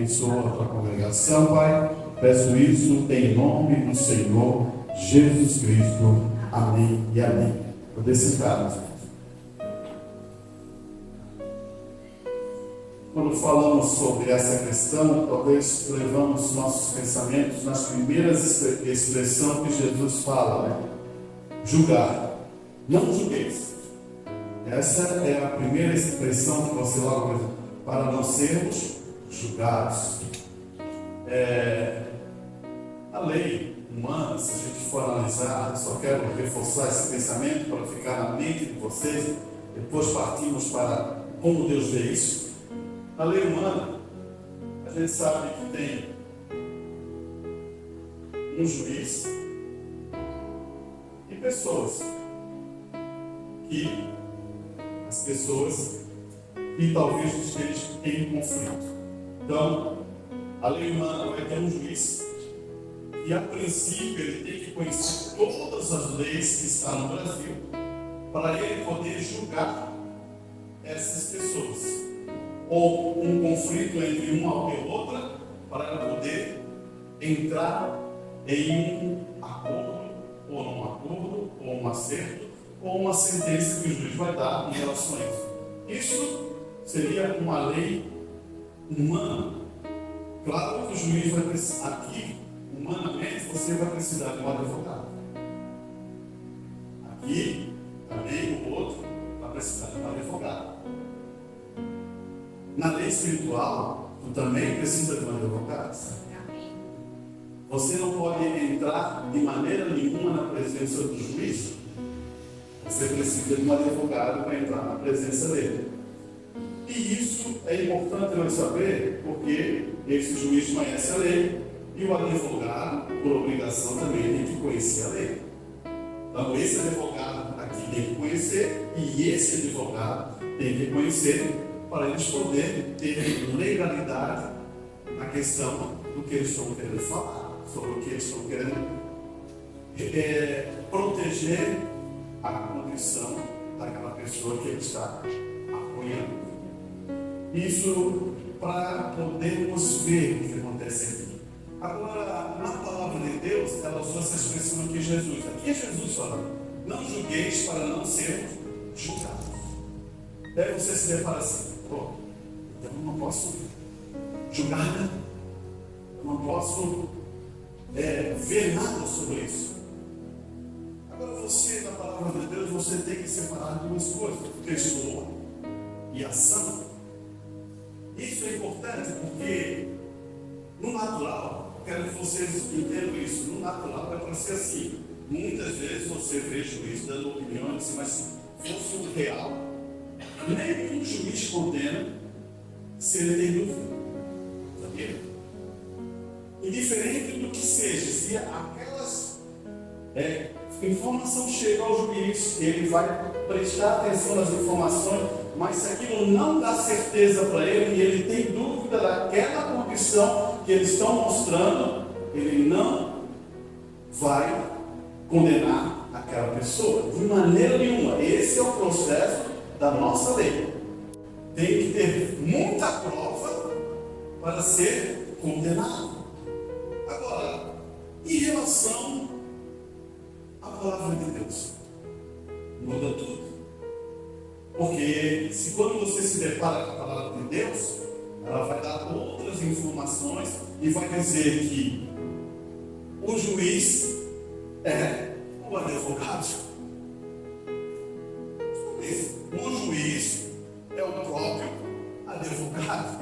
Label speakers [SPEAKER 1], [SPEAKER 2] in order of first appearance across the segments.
[SPEAKER 1] abençoa a tua congregação, Pai. Peço isso em nome do Senhor Jesus Cristo. Amém e amém. Poder sentar. Quando falamos sobre essa questão, talvez levamos nossos pensamentos nas primeiras expressões que Jesus fala, né? Julgar. Não julgueis. Essa é a primeira expressão que você logo para não sermos julgados. A lei humana, se a gente for analisar, só quero reforçar esse pensamento para ficar na mente de vocês, depois partimos para como Deus vê isso. A lei humana, a gente sabe que tem um juiz e pessoas, que as pessoas que talvez estejam em conflito. Então, a lei humana vai ter um juiz e a princípio ele tem que conhecer todas as leis que estão no Brasil para ele poder julgar essas pessoas. Ou um conflito entre uma e outra, para ela poder entrar em um acordo, ou num acordo, ou um acerto, ou uma sentença que o juiz vai dar em relação a isso. Isso seria uma lei humana. Claro que o juiz vai precisar, aqui, humanamente, você vai precisar de um advogado. Aqui, também, o outro vai precisar de um advogado. Na lei espiritual, tu também precisa de um advogado. Você não pode entrar de maneira nenhuma na presença do juiz. Você precisa de um advogado para entrar na presença dele. E isso é importante nós saber, porque esse juiz conhece a lei e o advogado, por obrigação, também tem que conhecer a lei. Então, esse advogado aqui tem que conhecer e esse advogado tem que conhecer para eles poderem ter legalidade na questão do que eles estão querendo falar, sobre o que eles estão querendo proteger a condição daquela pessoa que ele está apoiando. Isso para podermos ver o que acontece aqui. Agora, na palavra de Deus, ela usou essa expressão aqui, Jesus. Aqui é Jesus falando: não julgueis para não sermos julgados. Daí você se depara assim: pô, então eu não posso julgar nada, eu não posso ver nada sobre isso. Agora você, na palavra de Deus, você tem que separar duas coisas: pessoa e ação. Isso é importante porque no natural, quero que vocês entendam isso, no natural é para ser assim. Muitas vezes você vê juiz dando opinião assim, mas se fosse o real, nenhum juiz condena se ele tem dúvida. Sabia? Indiferente do que seja, se aquelas informação chega ao juiz, ele vai prestar atenção nas informações, mas se aquilo não dá certeza para ele e ele tem dúvida daquela condição que eles estão mostrando, ele não vai condenar aquela pessoa de maneira nenhuma. Esse é o processo da nossa lei. Tem que ter muita prova para ser condenado. Agora, em relação à palavra de Deus, muda tudo. Porque se quando você se depara com a palavra de Deus, ela vai dar outras informações e vai dizer que o juiz é o advogado. O juiz é o próprio advogado.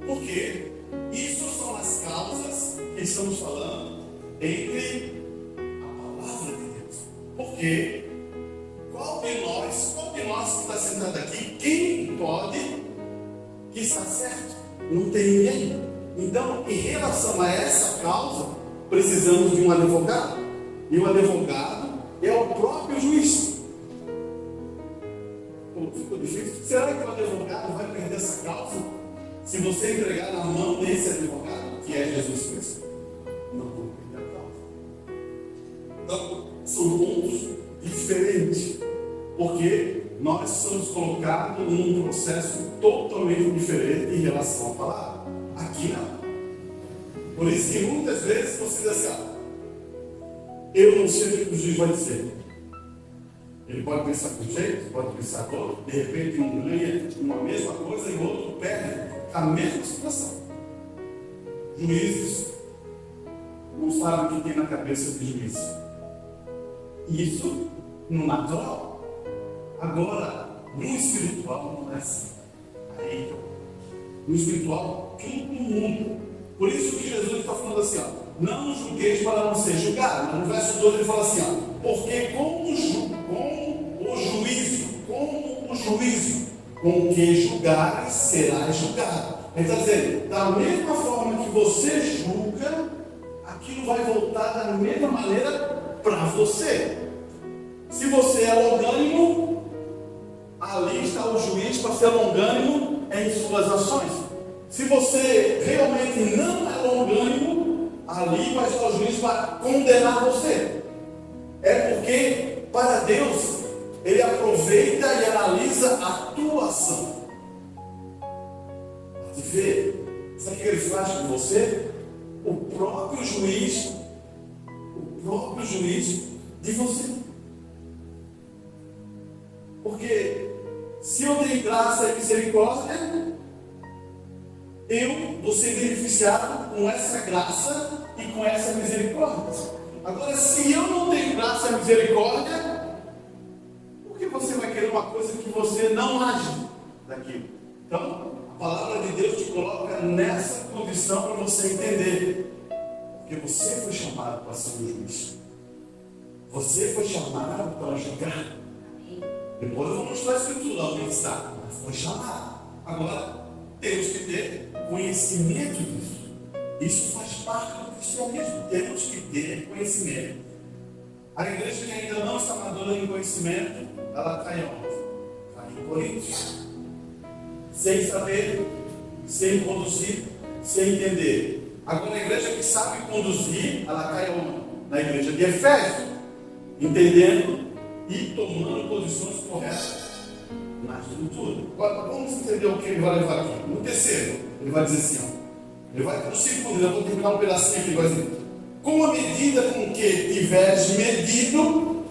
[SPEAKER 1] Porque isso são as causas que estamos falando entre a palavra de Deus. Porque qual de nós que está sentado aqui, quem pode que está certo? Não tem ninguém. Então, em relação a essa causa, precisamos de um advogado. E o advogado é o próprio juiz. Ficou difícil? Será que o advogado vai perder essa causa se você entregar na mão desse advogado, que é Jesus Cristo? Não vou perder a causa. Então, são pontos diferentes. Porque nós somos colocados num processo totalmente diferente em relação à palavra. Aqui Aqui não. Por isso que muitas vezes você diz assim, eu não sei o que o juiz vai dizer. Ele pode pensar com jeito, pode pensar com outro, de repente um ganha uma mesma coisa e o outro perde a mesma situação. Juízes não sabem o que tem na cabeça do juiz. Isso no natural. Agora, no espiritual não é assim. Aí, no espiritual, todo mundo. Por isso que Jesus está falando assim, não julgueis para não ser julgado. Mas no verso 12 ele fala assim, porque com o juízo com que julgares, serás julgado. Ele está dizendo, da mesma forma que você julga, aquilo vai voltar da mesma maneira para você. Se você é longânimo, ali está o juiz para ser longânimo em suas ações. Se você realmente não é longânimo, ali vai estar o juiz para condenar você. É porque, para Deus, Ele aproveita e analisa a tua ação. Você vê, sabe o que Ele faz com você? O próprio juiz de você. Porque se eu tenho graça e misericórdia, eu vou ser beneficiado com essa graça e com essa misericórdia. Agora, se eu não tenho graça e misericórdia, por que você vai querer uma coisa que você não age daquilo? Então, a palavra de Deus te coloca nessa condição para você entender. Porque você foi chamado para ser um juiz. Você foi chamado para julgar. Depois eu vou mostrar a escritura onde está. Foi chamado. Agora, temos que ter conhecimento disso. Isso faz parte do cristianismo. Temos que ter conhecimento. A igreja que ainda não está madura em conhecimento, ela cai onde? Cai em Coríntios. Sem saber, sem conduzir, sem entender. Agora, a igreja que sabe conduzir, ela cai onde? Na igreja de Efésios. Entendendo e tomando posições corretas na estrutura. Agora, vamos entender o que ele vai levar aqui. No terceiro, ele vai dizer assim, ele vai, no segundo, eu vou terminar um pedacinho aqui, ele vai dizer, com a medida com que tiveres medido,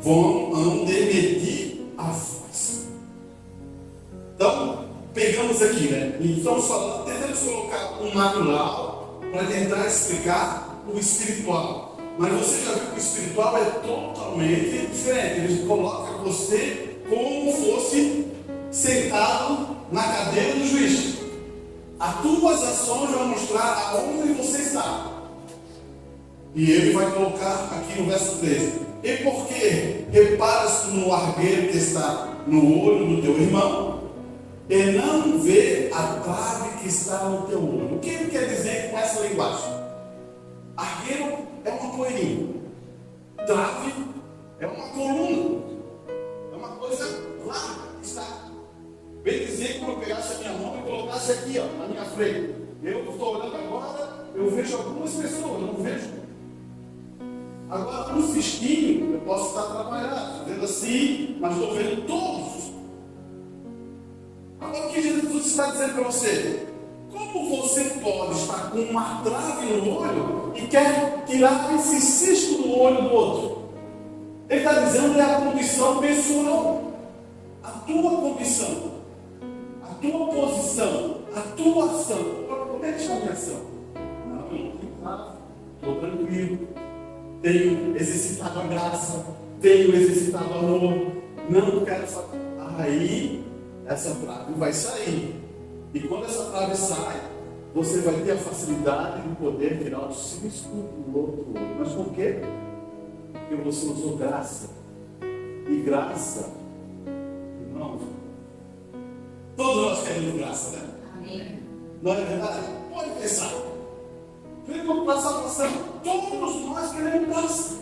[SPEAKER 1] hão de medir a voz. Então, pegamos aqui, né? E estamos falando, tentamos colocar um natural para tentar explicar o espiritual. Mas você já viu que o espiritual é totalmente diferente. Ele coloca você como fosse sentado na cadeira do juiz. As tuas ações vão mostrar aonde você está. E ele vai colocar aqui no verso 13. E por que reparas no argueiro que está no olho do teu irmão e não vê a trave que está no teu olho? O que ele quer dizer com essa linguagem? Argueiro é uma poeirinha. Trave é uma coluna. É uma coisa larga que está. Bem dizer que eu pegasse a minha mão e colocasse aqui, na minha frente. Eu estou olhando agora, eu vejo algumas pessoas, eu não vejo. Agora, no cisquinho, eu posso estar trabalhando, vendo assim, mas estou vendo todos. Agora, o que Jesus está dizendo para você? Como você pode estar com uma trave no olho e quer tirar esse cisco do olho do outro? Ele está dizendo que é a condição pessoal. A tua condição, a tua posição, a tua ação. Como é que está a minha ação? Não, eu não tenho nada. Estou tranquilo. Tenho exercitado a graça. Tenho exercitado o amor. Não quero fazer. Aí, essa trave vai sair. E quando essa trave sai, você vai ter a facilidade de poder tirar o cisco do outro olho. Mas por quê? Porque você usou graça. E graça, irmãos, todos nós queremos graça, né? Amém. Não é verdade? Pode pensar. Vamos passar passando. Todos nós queremos graça.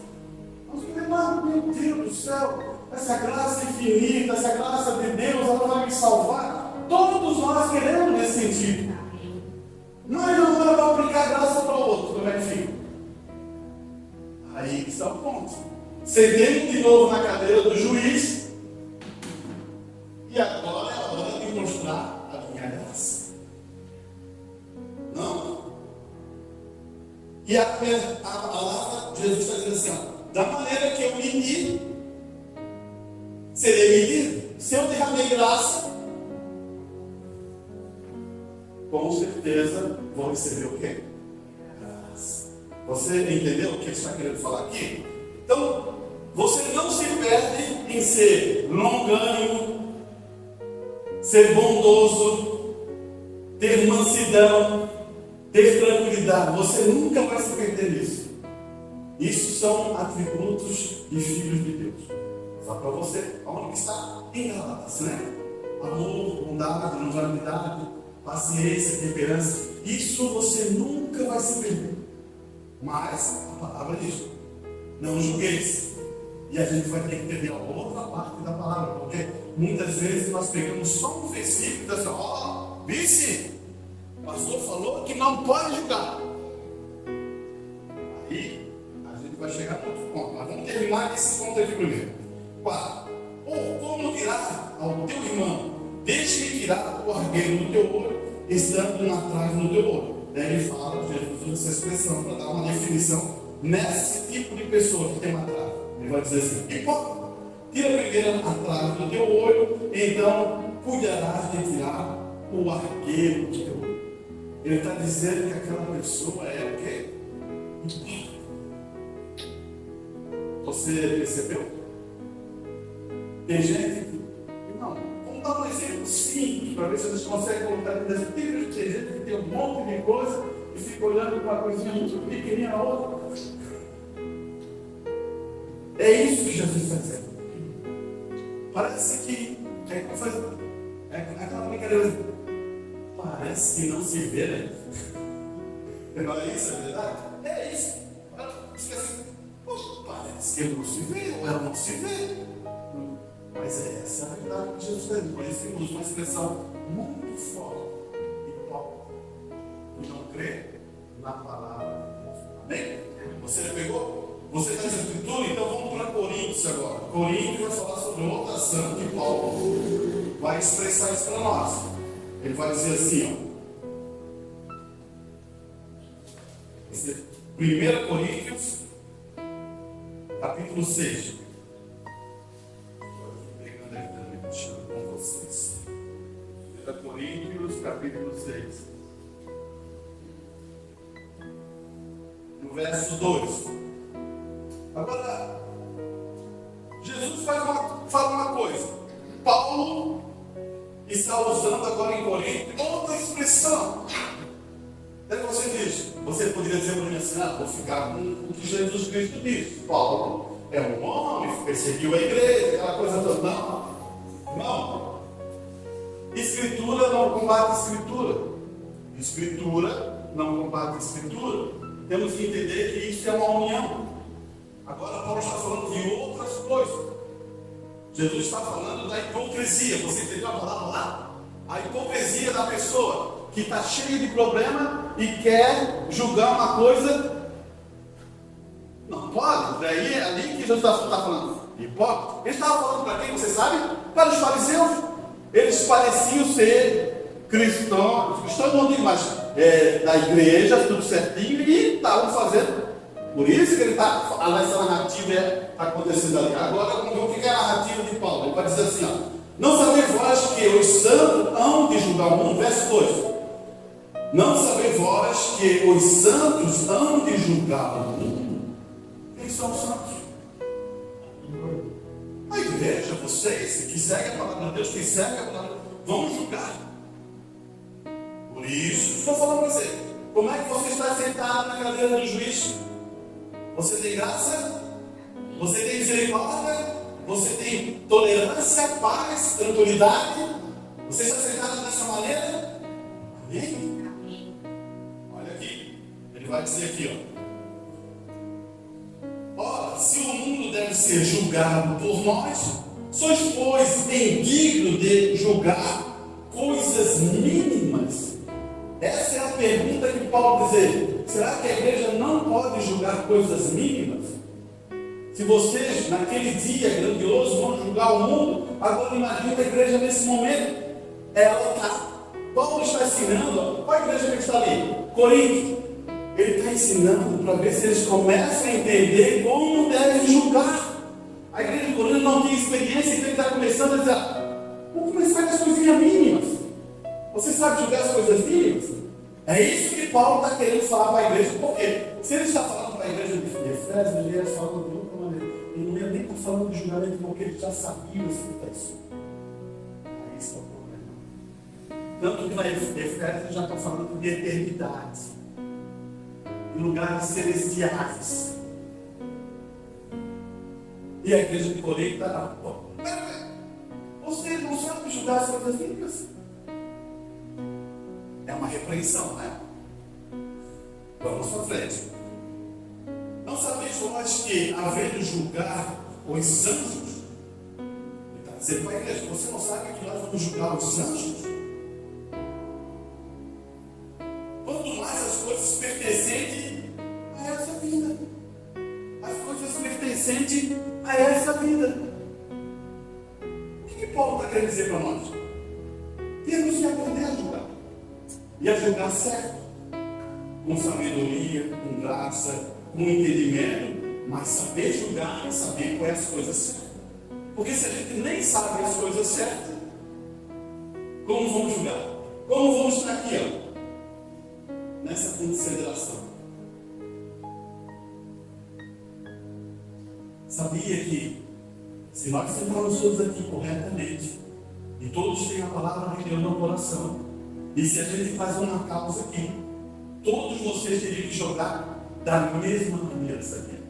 [SPEAKER 1] Nós queremos, meu Deus do céu, essa graça infinita, essa graça de Deus, ela vai me salvar. Todos nós queremos nesse sentido. Mas não vai aplicar graça para o outro. Como é que fica? Aí que está o ponto. Sentei de novo na cadeira do juiz. E agora é a hora de mostrar a minha graça. Não, E a palavra, Jesus está dizendo assim, ó, da maneira que eu medi, serei medido. Se eu derramei graça, com certeza vou receber o quê? Graça. Você entendeu o que ele está querendo falar aqui? Então, você não se perde em ser longânimo, ser bondoso, ter mansidão, ter tranquilidade. Você nunca vai se perder nisso. Isso são atributos de filhos de Deus. Só para você, onde está? Em Gálatas, né? Amor, bondade, longanimidade, paciência, temperança. Isso você nunca vai se perder. Mas a palavra diz: não julgueis. E a gente vai ter que entender a outra parte da palavra, porque muitas vezes nós pegamos só um versículo e dizemos assim: ó, vice, o pastor falou que não pode julgar. Aí a gente vai chegar no outro ponto, mas vamos terminar esse ponto aqui primeiro. 4. Ou como dirá ao teu irmão: deixe-me tirar o argueiro do teu olho, estando na trave do teu olho. Daí ele fala, Jesus usa essa expressão para dar uma definição nesse tipo de pessoa que tem uma trave. Ele vai dizer assim: hipócrita, tira primeiro a trave do teu olho, então cuidarás de tirar o argueiro do teu olho. Ele está dizendo que aquela pessoa é o quê? Hipócrita. Você percebeu? Tem gente que, não, vamos dar um exemplo simples para ver se a gente consegue colocar nesse tipo de gente que tem um monte de coisa e fica olhando para uma coisinha muito pequenininha na outra. É isso que Jesus está dizendo. Parece que é aquela brincadeira. Parece que não se vê, né? Não é isso, é verdade? É isso. Parece que não se vê, ou ela não se vê. Mas é essa a verdade que Jesus está dizendo. Por isso que ele usa uma expressão muito forte. Hipócrita. E não crê na palavra de Deus. Amém? Você já pegou? Você está na Escritura? Então vamos para Coríntios agora. Coríntios vai falar sobre outra ação que Paulo vai expressar isso para nós. Ele vai dizer assim, ó. 1 Coríntios, capítulo 6. Com vocês. 1 Coríntios, capítulo 6. No verso 2. Agora, Jesus fala uma coisa. Paulo está usando agora em Corinto outra expressão. Daí você diz, você poderia dizer para mim assim: vou ficar com o que Jesus Cristo diz. Paulo é um homem, perseguiu a igreja, aquela coisa toda. Não. Escritura não combate escritura. Escritura não combate escritura. Temos que entender que isso é uma união. Agora Paulo está falando de outras coisas. Jesus está falando da hipocrisia. Você entendeu a palavra lá? A hipocrisia da pessoa que está cheia de problema e quer julgar uma coisa. Não pode. Daí é ali que Jesus está falando. Hipócrita. Ele estava falando para quem, você sabe? Para os fariseus. Eles pareciam ser cristãos não digo mais, da igreja, tudo certinho, e estavam fazendo. Por isso que ele está, essa narrativa está acontecendo ali. Agora vamos ver o que é a narrativa de Paulo. Ele vai dizer assim: não sabeis vós que os santos hão de julgar o mundo. Verso 2. Não sabeis vós que os santos hão de julgar o mundo. Quem são os santos? A igreja, vocês que seguem a palavra de Deus, que seguem a palavra de Deus, vão julgar. Por isso, estou falando para você. Como é que você está sentado na cadeira do juiz? Você tem graça? Você tem misericórdia? Você tem tolerância, paz, tranquilidade? Você está sentado dessa maneira? Amém? Olha aqui. Ele vai dizer aqui, Ora, se o mundo deve ser julgado por nós, sois, pois, indigno de julgar coisas mínimas? Essa é a pergunta que Paulo diz. Será que a igreja não pode julgar coisas mínimas? Se vocês, naquele dia grandioso, vão julgar o mundo, agora imagina a igreja nesse momento. Ela está. Paulo está ensinando. Qual a igreja que está ali? Corinto. Ele está ensinando para ver se eles começam a entender como devem julgar. A igreja de Corinto não tem experiência, então ele está começando a dizer: vamos começar com as coisinhas mínimas. Você sabe julgar as coisas mínimas? É isso que Paulo está querendo falar para a igreja. Por quê? Se ele está falando para a igreja de Efésios, ele ia falando de outra maneira. Ele não ia nem estar falando de julgamento, porque ele já sabia escutar isso. Aí está o problema. Tanto que na Efésios ele já está falando de eternidade, em lugares celestiais. E a igreja de Corinto está: você não sabe julgar as coisas mínimas? É uma repreensão, né? Vamos para frente. Não sabeis vós que, havendo julgar os anjos, ele está dizendo para a igreja: você não sabe que nós vamos julgar os anjos? Quanto mais as coisas pertencentes a essa vida, as coisas pertencentes a essa vida. O que Paulo está querendo dizer para nós? Temos que aprender a julgar. E a julgar certo, com sabedoria, com graça, com entendimento, mas saber julgar e saber qual é as coisas certas. Porque se a gente nem sabe as coisas certas, como vamos julgar? Como vamos estar aqui, ó, nessa consideração? Sabia que se nós sentamos todos aqui corretamente, e todos têm a palavra de Deus no coração, e se a gente faz uma causa aqui, todos vocês teriam que jogar da mesma maneira, sabia?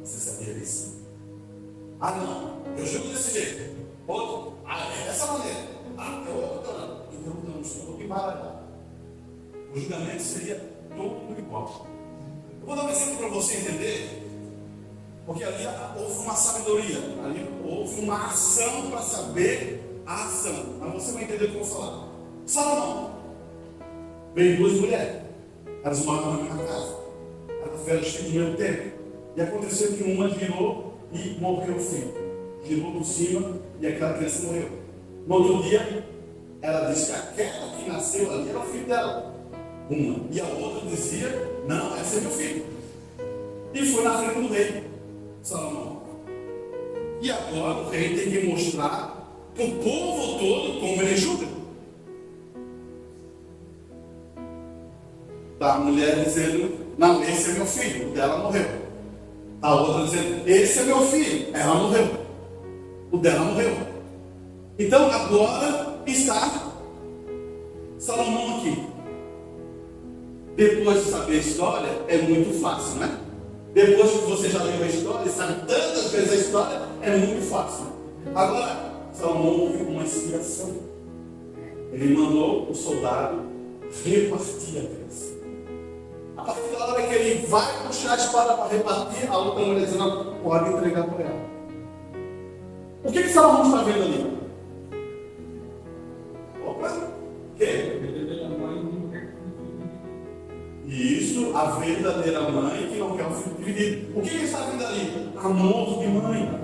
[SPEAKER 1] Você sabia disso? Ah, não, eu jogo desse jeito. Outro, é dessa maneira. Ah, é outra, não. Então, não, estou aqui para. O julgamento seria todo igual. Eu vou dar um exemplo para você entender, porque ali houve uma sabedoria, ali houve uma ação para saber a ação. Mas você vai entender o que eu vou falar. Salomão, veio duas mulheres, elas moravam na minha casa, elas eram filhas do mesmo tempo, e aconteceu que uma girou e morreu o filho, girou por cima e aquela criança morreu. No outro dia, ela disse que aquela que nasceu ali era o filho dela, uma, e a outra dizia: não, esse é meu filho, e foi na frente do rei, Salomão. E agora o rei tem que mostrar para o povo todo como ele julga. A mulher dizendo: não, esse é meu filho, o dela morreu. A outra dizendo: esse é meu filho, ela morreu, o dela morreu. Então agora está Salomão aqui. Depois de saber a história, é muito fácil, né? Depois que você já leu a história e sabe tantas vezes a história, é muito fácil. Agora, Salomão houve uma inspiração. Ele mandou o soldado repartir a criança. A partir da hora que ele vai puxar a espada para repartir, a outra mulher diz: não, pode entregar para ela. O que Salomão está vendo ali? Opa, o quê? Isso, a verdadeira mãe que não quer o filho dividido. O que ele está vendo ali? Amor de mãe.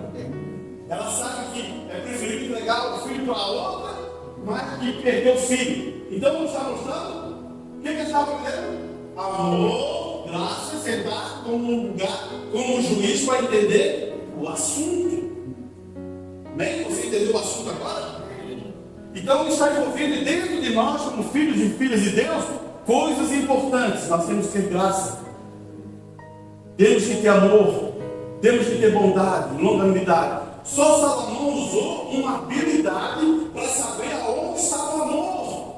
[SPEAKER 1] Ela sabe que é preferível entregar o filho para a outra, mas que perder o filho. Então não está mostrando? O que ele está vendo? Amor, graça, sentar como um lugar, como um juiz para entender o assunto. Amém? Você entendeu o assunto agora? Então ele está envolvido dentro de nós, como filhos e filhas de Deus, coisas importantes. Nós temos que ter graça, temos que ter amor, temos que ter bondade, longanimidade. Só Salomão usou uma habilidade para saber aonde está o amor.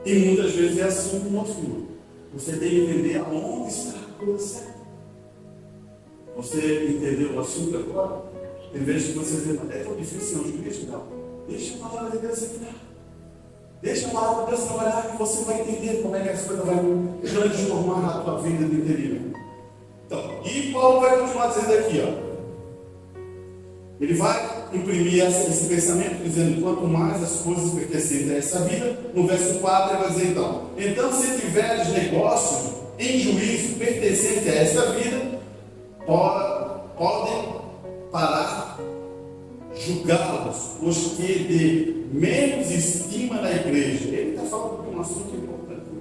[SPEAKER 1] E muitas vezes é assim com o nosso filho. Você tem que entender aonde está a coisa certa. Você entendeu o assunto agora? Em vez de você dizer: é tão difícil não, juiz, não. Deixa a palavra de Deus entrar. Deixa a palavra de Deus trabalhar, que você vai entender como é que as coisas vão transformar a tua vida de interior. Então, e Paulo vai continuar dizendo aqui, ó. Ele vai imprimir esse pensamento, dizendo: quanto mais as coisas pertencentes a essa vida. No verso 4 ele vai dizer então se tiveres negócio em juízo pertencente a essa vida, podem parar, julgá-los, os que de menos estima na igreja. Ele está falando de um assunto importante,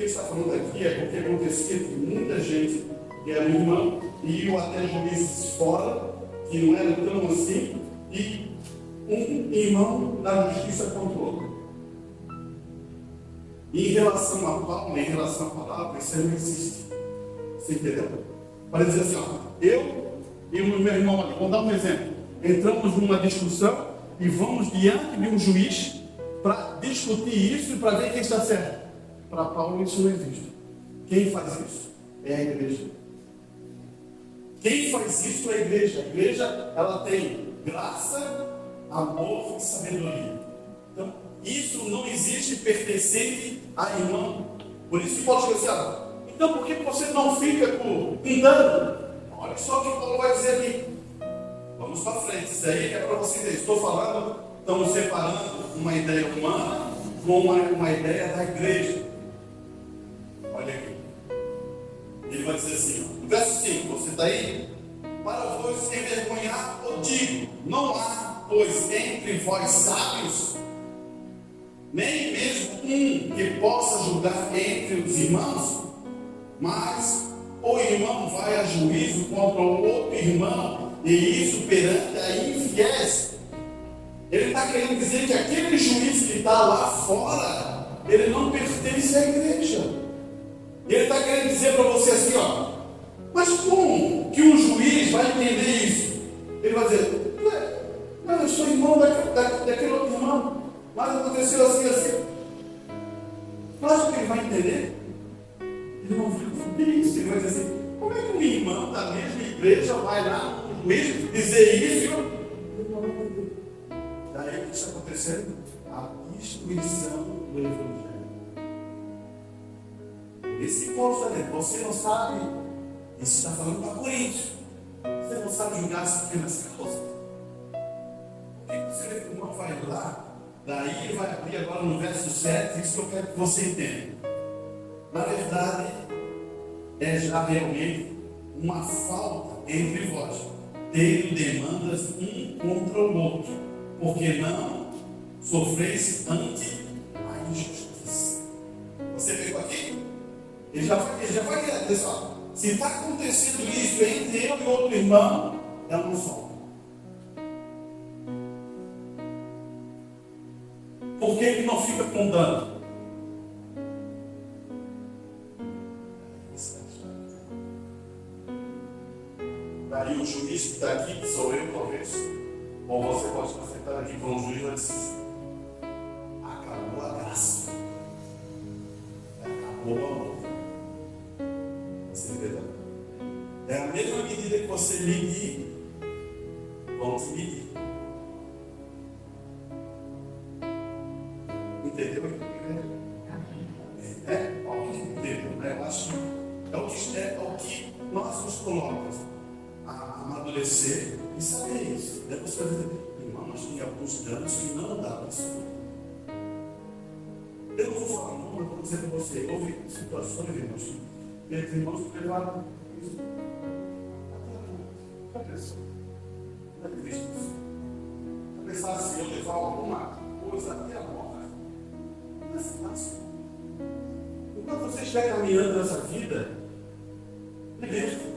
[SPEAKER 1] que ele está falando aqui é porque acontecia que muita gente que era irmão iam até juízes fora, que não eram tão assim, e um irmão da justiça contra o outro. E em relação à palma, em relação à palavra, isso aí não existe. Você entendeu? Para dizer assim, ó, eu e o meu irmão ali, vamos dar um exemplo. Entramos numa discussão e vamos diante de um juiz para discutir isso e para ver quem está certo. Para Paulo isso não existe. Quem faz isso? É a igreja. Quem faz isso é a igreja. A igreja, ela tem graça, amor e sabedoria. Então, isso não existe pertencente a irmão. Por isso que Paulo diz assim, então por que você não fica cuidando? Olha só o que Paulo vai dizer aqui. Vamos para frente. Isso aí é para você entender. Estou falando, estamos separando uma ideia humana com uma ideia da igreja. Olha aqui. Ele vai dizer assim, no verso 5, você está aí? Para vos envergonhar, eu digo, não há, pois, entre vós sábios, nem mesmo um que possa julgar entre os irmãos, mas o irmão vai a juízo contra o outro irmão, e isso perante a infiéis. Ele está querendo dizer que aquele juiz que está lá fora, ele não pertence à igreja. Ele está querendo dizer para você assim, mas como que um juiz vai entender isso? Ele vai dizer, eu sou irmão daquele outro irmão, mas aconteceu assim. Claro que ele vai entender. Ele não vai entender isso. Ele vai dizer assim, como é que um irmão da mesma igreja vai lá no juiz dizer isso? Ele não vai entender. Daí o que está acontecendo? A destruição do evangelho. Esse povo, você não sabe, isso está falando para Coríntios, você não sabe julgar as pequenas causas. Por que você vê que o irmão vai lá? Daí ele vai abrir agora no verso 7, isso que eu quero que você entenda. Na verdade, é já realmente uma falta entre vós, tendo demandas um contra o outro, porque não sofreis ante a injustiça. Você pegou aqui? Ele já vai dizer, se está acontecendo isso entre eu e outro irmão, é uma falta. Por que ele não fica com dano? Daí o juiz que está aqui, sou eu talvez, ou você pode estar sentado aqui com um juiz e dizer, acabou a graça, acabou o amor. Você entendeu? É a mesma medida que você medir, vão te medir. Entendeu? Entendeu, né? Eu acho que é o que nós nos colocamos a amadurecer e saber isso. Depois você vai dizer, irmão, nós temos alguns danos que não dá para isso. Eu não vou falar não, mas vou dizer para você, houve situações, irmãos, entre irmãos que levaram isso. Já pensou? Já visto isso? Já pensar assim, eu levar alguma coisa até a morte? Não é fácil. Enquanto você estiver caminhando nessa vida, liberte.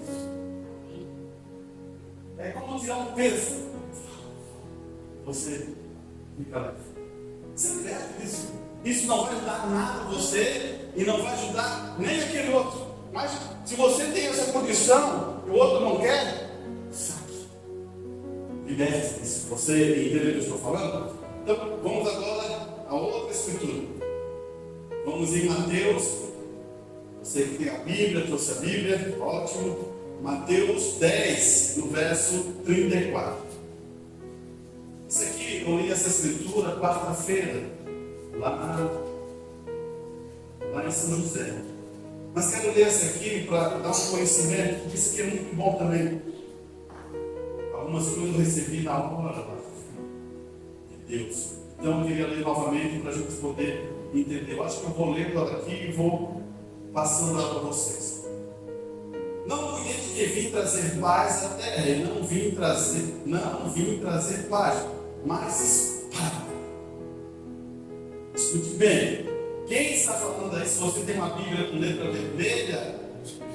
[SPEAKER 1] É como tirar um peso. Você fica leve. Você liberte disso. Isso não vai ajudar nada a você e não vai ajudar nem aquele outro. Mas se você tem essa condição e o outro não quer, saque. Liberte disso. Você entendeu o que eu estou falando? Então, vamos agora a outra escritura. Vamos em Mateus. Você que tem a Bíblia, trouxe a Bíblia, ótimo. Mateus 10, no verso 34. Isso aqui, eu li essa escritura quarta-feira, lá em São José. Mas quero ler essa aqui para dar um conhecimento, porque isso aqui é muito bom também. Algumas coisas eu recebi na hora de Deus. Então eu queria ler novamente para a gente poder entender. Eu acho que eu vou ler ela aqui e vou passando ela para vocês. Não fui eu que vim trazer paz à terra, e não vim trazer paz, mas espada. Escute bem. quem está falando aí, se você tem uma Bíblia com letra vermelha,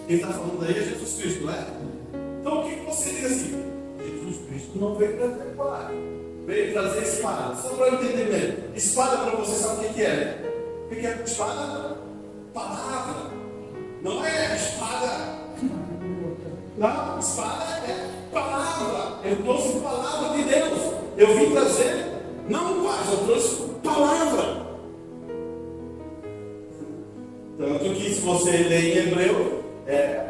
[SPEAKER 1] quem está falando aí é Jesus Cristo, não é? Então o que você diz assim? Jesus Cristo não veio trazer espada, veio trazer espada. Só para eu entender mesmo. Espada para você sabe o que é, né? O que é espada? Palavra. Não é espada. Não, espada é palavra. Eu trouxe palavra de Deus. Eu vim trazer, não paz, eu trouxe palavra. Tanto que se você ler em hebreu,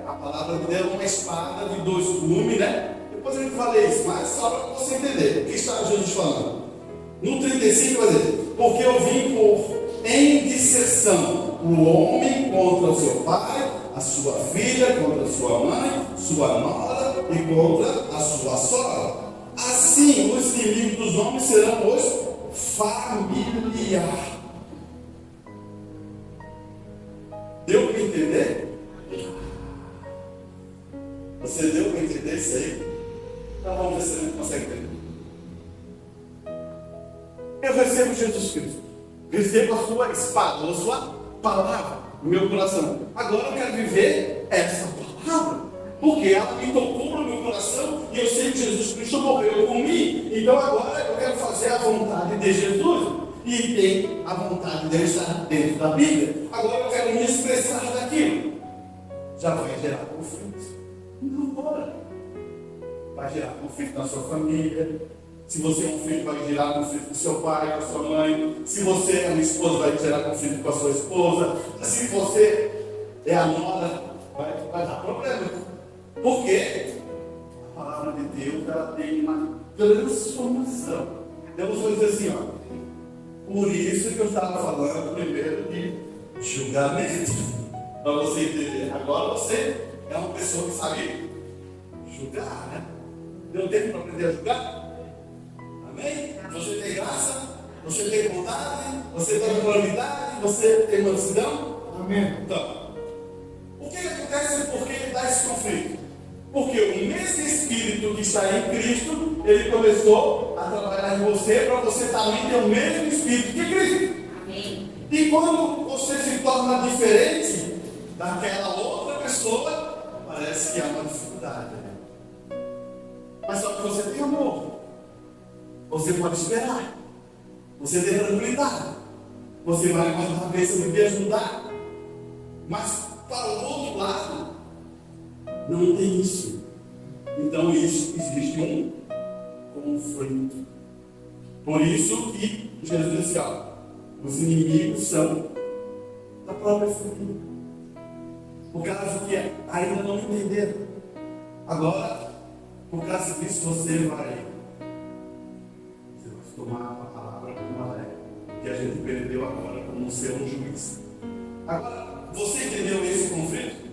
[SPEAKER 1] a palavra de Deus é uma espada de dois gumes, né? Depois a gente fala isso, mas só para você entender. O que está Jesus falando? No 35 vai dizer, porque eu vim por indisseção, o homem contra o seu pai, a sua filha contra a sua mãe, sua nora e contra a sua sogra. Assim, os inimigos dos homens serão os familiares. Deu para entender? Você deu para entender isso aí? Então vamos ver se a gente consegue entender. Eu recebo Jesus Cristo. Recebo a sua espada, a sua palavra no meu coração. Agora eu quero viver essa palavra. Porque ela me tocou no meu coração e eu sei que Jesus Cristo morreu por mim. Então agora eu quero fazer a vontade de Jesus. E tem a vontade dele estar dentro da Bíblia. Agora eu quero me expressar daquilo. Já vai gerar conflito. Não bora. Vai gerar conflito na sua família. Se você é um filho, vai gerar conflito com seu pai, com a sua mãe. Se você é uma esposa, vai gerar conflito com a sua esposa. Se você é a nora, vai dar problema. Porque a palavra de Deus ela tem uma transformação. Deus vai dizer assim, ó. Por isso que eu estava falando primeiro de julgamento. Para você entender. Agora você é uma pessoa que sabe julgar, né? Deu tempo para aprender a julgar? Amém? Você tem graça? Você tem vontade? Você tem moralidade? Você tem mansidão? Amém? Então, o que acontece e por que dá esse conflito? Porque o mesmo Espírito que está em Cristo, ele começou a trabalhar em você para você também ter o mesmo Espírito que Cristo. Amém. E quando você se torna diferente daquela outra pessoa, parece que há uma dificuldade. Mas só que você tem amor. Você pode esperar. Você tem tranquilidade. Você vai mais uma vez me ajudar. Mas para o outro lado, não tem isso. Então existe um conflito. Por isso que Jesus disse, ó, os inimigos são da própria família. Por causa que ainda não entenderam. Agora, por causa disso, você vai tomar a palavra como ela é, que a gente perdeu agora como ser um juiz. Agora, você entendeu esse conflito?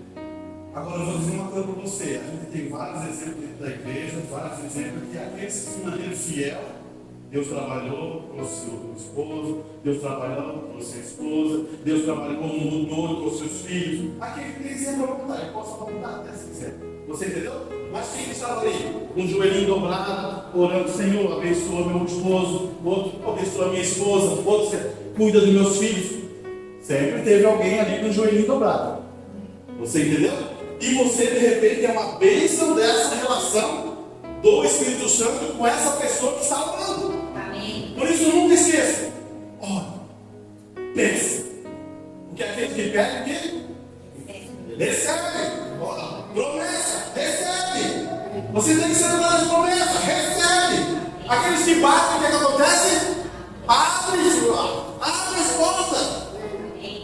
[SPEAKER 1] Agora eu vou dizer uma coisa para você. A gente tem vários exemplos dentro da igreja, vários exemplos que aqueles que se mantiveram fiel, Deus trabalhou, trouxe o esposo, Deus trabalhou, trouxe a esposa, Deus trabalhou, mudou, trouxe os filhos. Aquele que tem exemplo à vontade, eu posso apontar até esse exemplo. Você entendeu? Mas quem estava ali? Com o joelhinho dobrado, orando, Senhor, abençoa meu esposo, outro abençoa minha esposa, outro cuida dos meus filhos. Sempre teve alguém ali com o joelhinho dobrado. Você entendeu? E você, de repente, é uma bênção dessa relação do Espírito Santo com essa pessoa que está orando. Amém. Por isso, nunca esqueça. Ora, pensa. Porque aquele que pede, o quê? Recebe. Ora, promessa, recebe. Você tem que celebrar as promessas, recebe. Aqueles que batem, o que acontece? Abre as portas.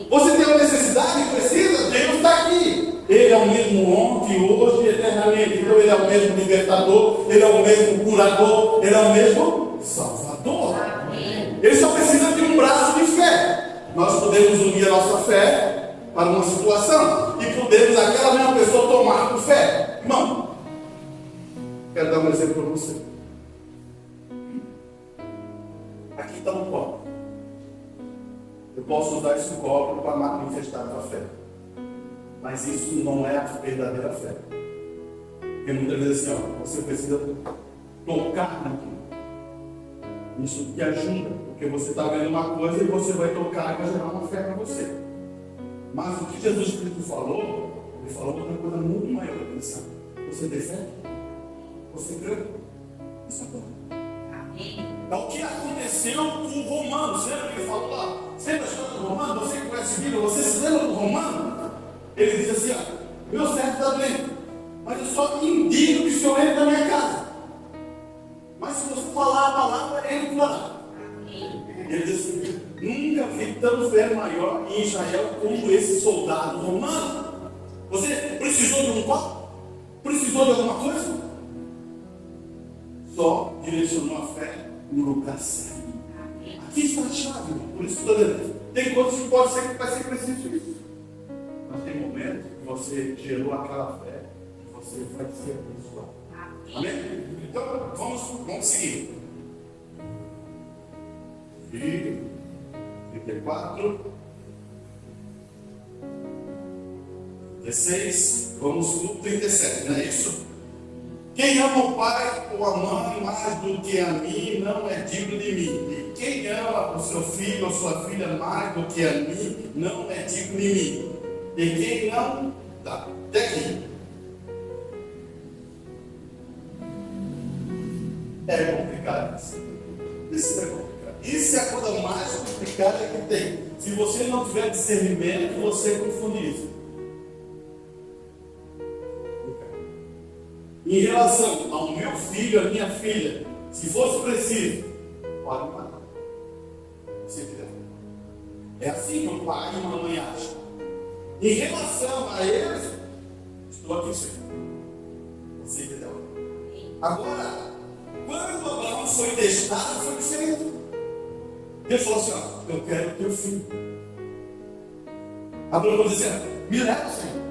[SPEAKER 1] Você tem uma necessidade, precisa? Deus está aqui. Ele é o mesmo ontem, hoje e eternamente. Então ele é o mesmo libertador, ele é o mesmo curador, ele é o mesmo salvador. Amém. Ele só precisa de um braço de fé. Nós podemos unir a nossa fé para uma situação e podemos aquela mesma pessoa tomar por fé. Irmão, quero dar um exemplo para você. Aqui está um copo. Eu posso usar esse copo para manifestar a fé. Mas isso não é a verdadeira fé. Porque muitas vezes assim, ó, você precisa tocar naquilo. Isso te ajuda, porque você está vendo uma coisa e você vai tocar e vai gerar uma fé para você. Mas o que Jesus Cristo falou, ele falou outra coisa muito maior para pensar. Você tem fé? Você crê? Isso é bom. É o que aconteceu com o Romano. Você lembra que ele falou lá? Você lembra a história do Romano? Você que conhece a Bíblia, você se lembra do Romano? Ele diz assim, ó, meu servo está doente, mas eu só indico que o Senhor entre na minha casa. Mas se você falar a palavra, ele fará. Ele diz assim, nunca vi tão fé maior em Israel como esse soldado romano. Você precisou de um copo? Precisou de alguma coisa? Só direcionou a fé no lugar certo. Aqui está a chave, por isso que estou dizendo. Tem coisas que pode ser que vai ser preciso isso. Mas tem momentos que você gerou aquela fé e você vai ser abençoado. Amém? Então, vamos seguir. 34, 16, vamos no 37, não é isso? Quem ama o pai ou a mãe mais do que a mim não é digno de mim. E quem ama o seu filho ou sua filha mais do que a mim não é digno de mim. E quem não, tá, até aqui. É complicado isso. Isso é complicado. Isso é a coisa mais complicada que tem. Se você não tiver discernimento, você confunde isso. Em relação ao meu filho, à minha filha, se fosse preciso, pode me matar. Se quiser. É assim que o pai e a mamãe acham. Em relação a eles, estou aqui sempre. Você entendeu? Agora, quando Abraão foi testado, foi diferente. Deus falou assim, ó, eu quero teu filho. Abraão falou assim, me leva, Senhor.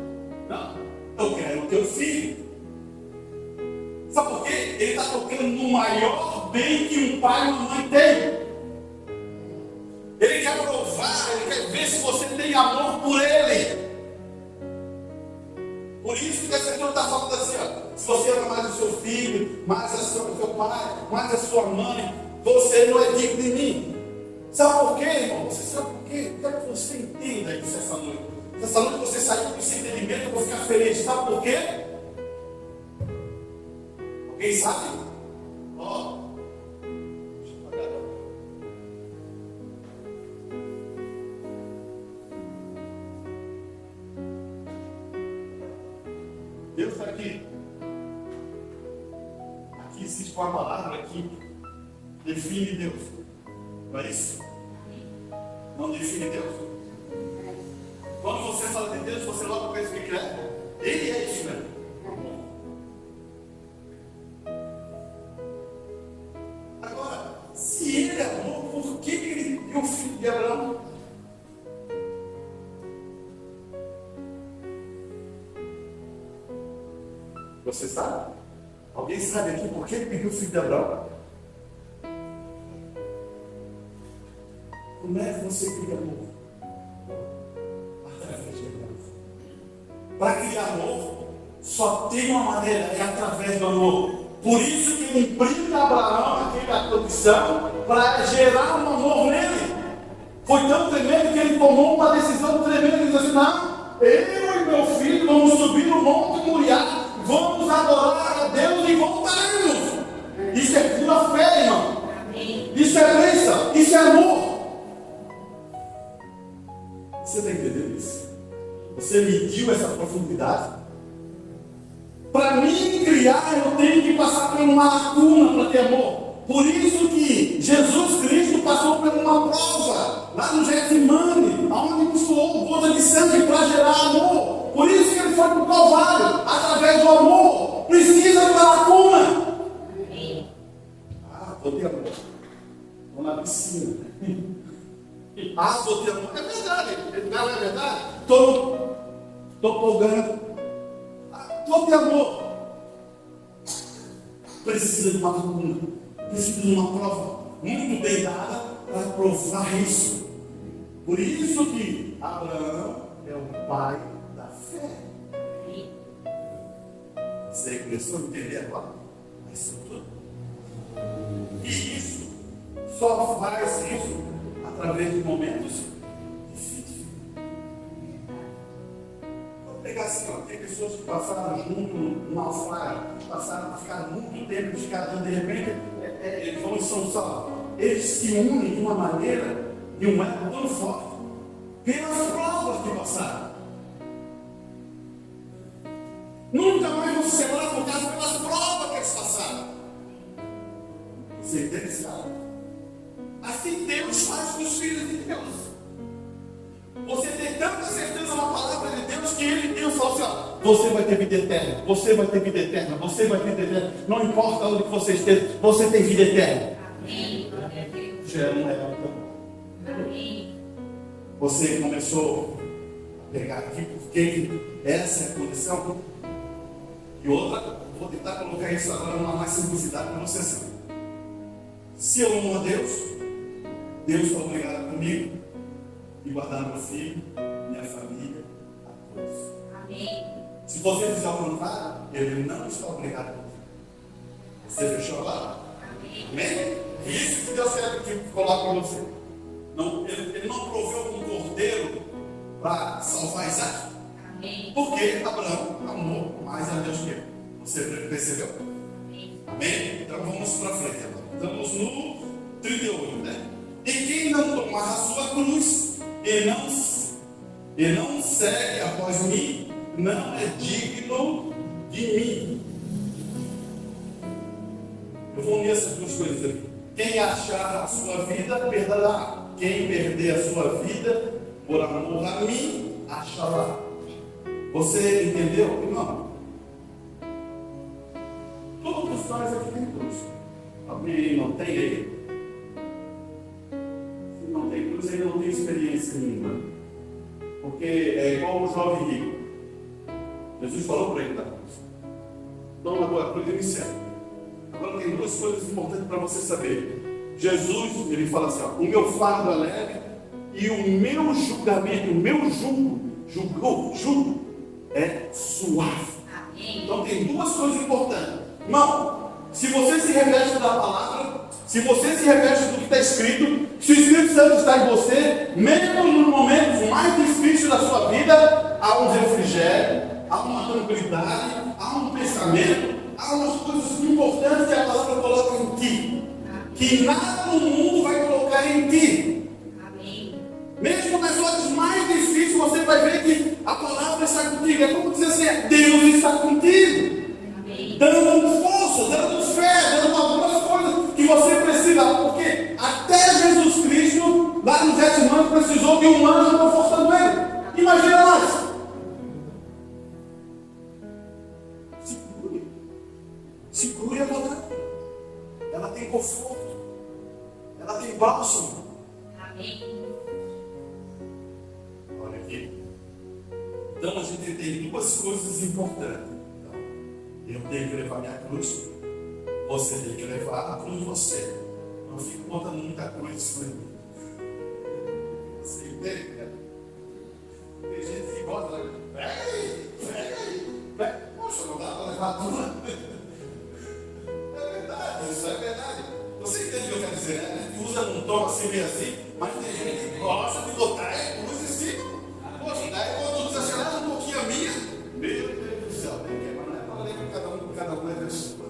[SPEAKER 1] Não, eu quero teu filho. Sabe por quê? Ele está tocando no maior bem que um pai e uma mãe têm. Ele quer provar, ele quer ver se você tem amor por ele. Por isso que esse aqui está falando assim, ó, se você ama mais o seu filho, mais o seu pai, mais a sua mãe, você não é digno de mim. Sabe por quê, irmão? Você sabe por quê? Eu quero que você entenda isso essa noite. Essa noite você saiu com esse entendimento, eu vou ficar feliz. Sabe por quê? Alguém sabe? Ó. Deixa eu apagar. Deus está aqui. Aqui existe uma palavra que define Deus. Não é isso? Não define Deus. Quando você fala de Deus, você logo pensa que é. Ele é isso mesmo. Agora, se ele é amor, por que ele deu o filho de Abraão? Você sabe? Alguém sabe aqui por que ele pediu o filho de Abraão? Como é que você cria amor? Através de amor. Para criar amor, só tem uma maneira, é através do amor. Por isso que ele imprime a Abraão aquela condição para gerar um amor nele. Foi tão tremendo que ele tomou uma decisão tremenda. Ele disse assim, não, eu e meu filho vamos subir no Monte Moriá, vamos adorar a Deus e voltaremos. Isso é pura fé, irmão. Isso é bênção, isso é amor. Você está entendendo isso? Você mediu essa profundidade? Para mim criar, eu tenho que passar por uma lacuna para ter amor. Por isso que Jesus Cristo passou por uma prova lá no Getsemane, onde suou gota de sangue para gerar amor. Por isso que ele foi para o Calvário, através do amor. Precisa de uma lacuna. Ah, vou ter amor. Vou na piscina. Ah, vou ter amor. É verdade. Não é verdade? Estou polgando. Vou ter amor. Precisa de uma lacuna. Precisa de uma prova muito bem dada para provar isso. Por isso que Abraão é o pai da fé. Você começou a entender agora? E isso só faz isso através de momentos difíceis. Vou pegar assim, ó, tem pessoas que passaram junto no naufrágio, passaram a ficar muito tempo de repente eles vão e são salvos. Eles se unem de uma maneira, de um elo tão forte, pelas provas que passaram. Nunca mais vão se separar por causa pelas provas que eles passaram. Você entende, cara? Assim Deus faz com os filhos de Deus. Você tem tanta certeza na palavra de Deus que Deus fala assim, ó, você vai ter vida eterna, você vai ter vida eterna, você vai ter vida eterna. Não importa onde você esteja, você tem vida eterna.
[SPEAKER 2] Amém.
[SPEAKER 1] Já não é então.
[SPEAKER 2] Amém.
[SPEAKER 1] Você começou a pegar aqui porque essa é a condição. E outra, vou tentar colocar isso agora numa mais simplicidade para você assim. Se eu amo a Deus, Deus está obrigado comigo e guardar meu filho, minha família, a todos.
[SPEAKER 2] Amém.
[SPEAKER 1] Se você fizer o contrário, Ele não está obrigado comigo. Você fechou lá? Amém? É isso que Deus quer que coloque para você. Não, ele não proveu um cordeiro para salvar Isaac.
[SPEAKER 2] Amém.
[SPEAKER 1] Porque Abraão amou mais a Deus que ele. Você percebeu? Amém? Então vamos para frente agora. Estamos no 38, né? E quem não tomar a sua cruz e não segue após mim, não é digno de mim. Eu vou unir essas duas coisas aqui. Quem achar a sua vida, perderá. Quem perder a sua vida, por amor a mim, achará. Você entendeu, irmão? Todos nós aqui tem cruz. Alguém não tem aí? Se não tem cruz, ele não tem experiência nenhuma. Porque é igual o jovem rico. Jesus falou para ele da cruz. Toma a tua cruz e me segue. Agora tem duas coisas importantes para você saber. Jesus, ele fala assim, ó, o meu fardo é leve e o meu julgamento, o meu jugo é suave.
[SPEAKER 2] Amém.
[SPEAKER 1] Então tem duas coisas importantes. Irmão, se você se reveste da palavra, se você se reveste do que está escrito, se o Espírito Santo está em você, mesmo nos momentos mais difíceis da sua vida, há um refrigério, há uma tranquilidade, há um pensamento, há umas coisas importantes que a palavra coloca em ti, que nada no mundo vai colocar em ti.
[SPEAKER 2] Amém.
[SPEAKER 1] Mesmo nas horas mais difíceis, você vai ver que a palavra está contigo. É como dizer assim, Deus está contigo.
[SPEAKER 2] Amém.
[SPEAKER 1] Dando força, dando fé, dando algumas coisas que você precisa. Porque até Jesus Cristo, lá no Getsemane, precisou de um anjo confortando ele. Imagina mais. Segure a palavra. Ela tem conforto. Ela tem bálsamo.
[SPEAKER 2] Amém.
[SPEAKER 1] Olha aqui. Então a gente tem duas coisas importantes. Então, eu tenho que levar minha cruz. Você tem que levar a cruz de você. Não fique botando muita cruz em cima de mim. Você entende, cara? Tem gente que bota, né? Pega. Poxa, não dá para levar tudo. É verdade, isso é verdade. Você entende o que eu quero dizer, né? A gente usa num tom assim, meio assim, mas tem gente que gosta de botar cruz em cima. Poxa, daí quando tu desacelera um pouquinho a minha, meu Deus do céu, não é para ler com cada um é sua.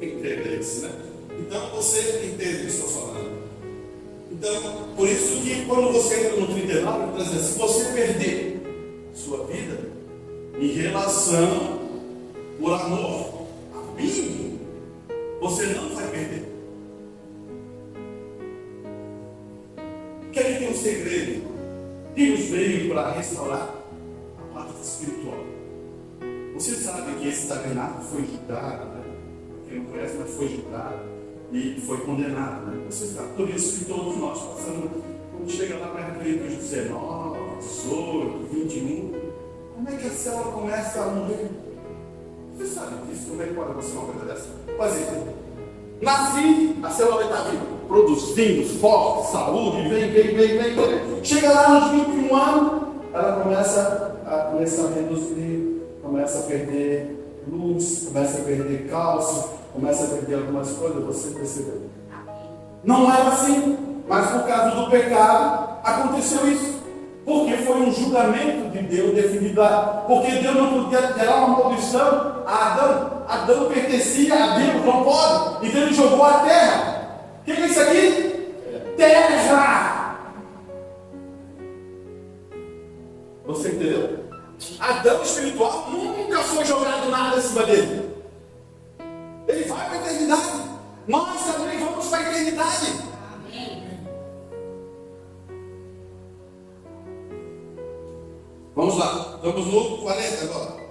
[SPEAKER 1] Entende isso, né? Então você entende o que estou falando. Então, por isso que quando você entra no 39, ele traz assim, se você perder a sua vida em relação por amor a mim, você não vai perder. Quer ter um segredo? Deus veio para restaurar a parte espiritual. Você sabe que esse tabernáculo foi julgado, né? Quem não conhece, mas foi julgado e foi condenado, né? Você sabe, por isso que todos nós passamos, quando chega lá para Coríntios 19, 18, 21, como é que a célula começa a morrer? Você sabe disso, como é que pode acontecer uma coisa dessa? Por exemplo, nasci, a célula está viva, produzindo, forte, saúde, vem. Chega lá nos 21 anos, ela começa a reduzir, começa a perder luz, começa a perder cálcio, começa a perder algumas coisas, você percebeu? Não era assim, mas por causa do pecado aconteceu isso. Porque foi um julgamento de Deus definido lá. Porque Deus não podia gerar uma maldição a Adão. Adão pertencia a Deus, não pode. Então ele jogou a terra. O que é isso aqui? Terra! Você entendeu? Adão espiritual nunca foi jogado nada em cima dele. Ele vai para a eternidade. Nós também vamos para a eternidade.
[SPEAKER 2] Amém.
[SPEAKER 1] Vamos lá, estamos no 40 agora.